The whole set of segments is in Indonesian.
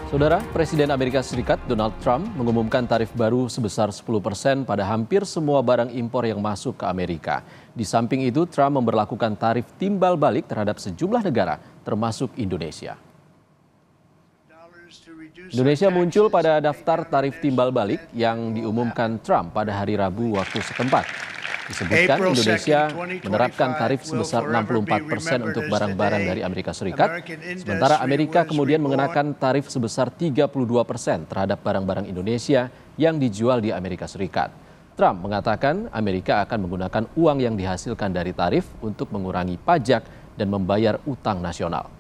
Saudara, Presiden Amerika Serikat Donald Trump mengumumkan tarif baru sebesar 10% pada hampir semua barang impor yang masuk ke Amerika. Di samping itu, Trump memberlakukan tarif timbal balik terhadap sejumlah negara, termasuk Indonesia. Indonesia muncul pada daftar tarif timbal balik yang diumumkan Trump pada hari Rabu waktu setempat. Disebutkan Indonesia menerapkan tarif sebesar 64% untuk barang-barang dari Amerika Serikat, sementara Amerika kemudian mengenakan tarif sebesar 32% terhadap barang-barang Indonesia yang dijual di Amerika Serikat. Trump mengatakan Amerika akan menggunakan uang yang dihasilkan dari tarif untuk mengurangi pajak dan membayar utang nasional.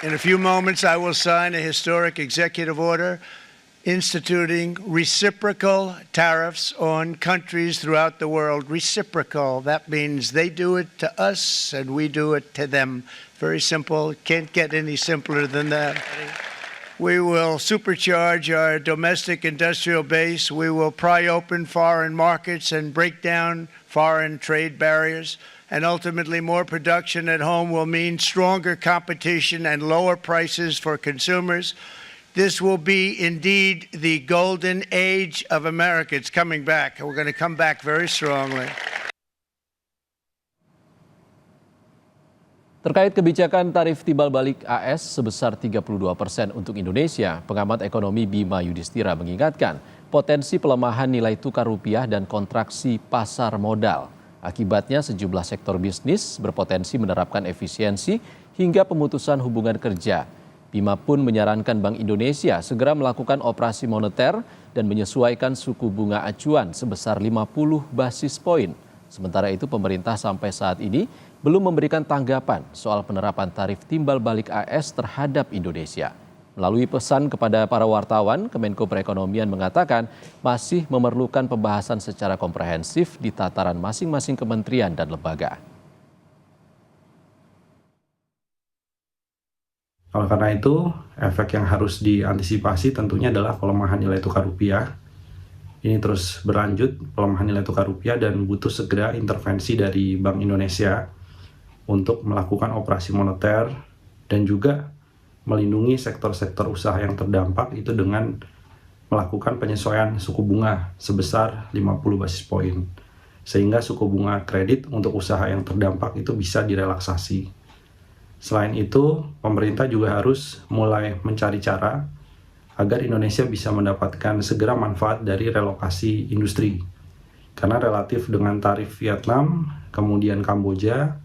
In a few moments, I will sign a historic executive order instituting reciprocal tariffs on countries throughout the world. Reciprocal, that means they do it to us and we do it to them. Very simple, can't get any simpler than that. We will supercharge our domestic industrial base. We will pry open foreign markets and break down foreign trade barriers. And ultimately, more production at home will mean stronger competition and lower prices for consumers. This will be indeed the golden age of America. It's coming back. We're going to come back very strongly. Terkait kebijakan tarif timbal balik AS sebesar 32% untuk Indonesia, pengamat ekonomi Bima Yudhistira mengingatkan potensi pelemahan nilai tukar rupiah dan kontraksi pasar modal. Akibatnya sejumlah sektor bisnis berpotensi menerapkan efisiensi hingga pemutusan hubungan kerja. Bima pun menyarankan Bank Indonesia segera melakukan operasi moneter dan menyesuaikan suku bunga acuan sebesar 50 basis poin. Sementara itu pemerintah sampai saat ini belum memberikan tanggapan soal penerapan tarif timbal balik AS terhadap Indonesia. Melalui pesan kepada para wartawan, Kemenko Perekonomian mengatakan masih memerlukan pembahasan secara komprehensif di tataran masing-masing kementerian dan lembaga. Oleh karena itu, efek yang harus diantisipasi tentunya adalah pelemahan nilai tukar rupiah. Ini terus berlanjut, pelemahan nilai tukar rupiah, dan butuh segera intervensi dari Bank Indonesia untuk melakukan operasi moneter dan juga melindungi sektor-sektor usaha yang terdampak itu dengan melakukan penyesuaian suku bunga sebesar 50 basis poin. Sehingga suku bunga kredit untuk usaha yang terdampak itu bisa direlaksasi. Selain itu, pemerintah juga harus mulai mencari cara agar Indonesia bisa mendapatkan segera manfaat dari relokasi industri. Karena relatif dengan tarif Vietnam, kemudian Kamboja,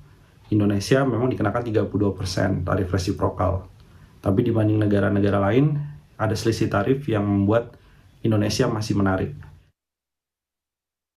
Indonesia memang dikenakan 32% tarif resiprokal. Tapi dibanding negara-negara lain, ada selisih tarif yang membuat Indonesia masih menarik.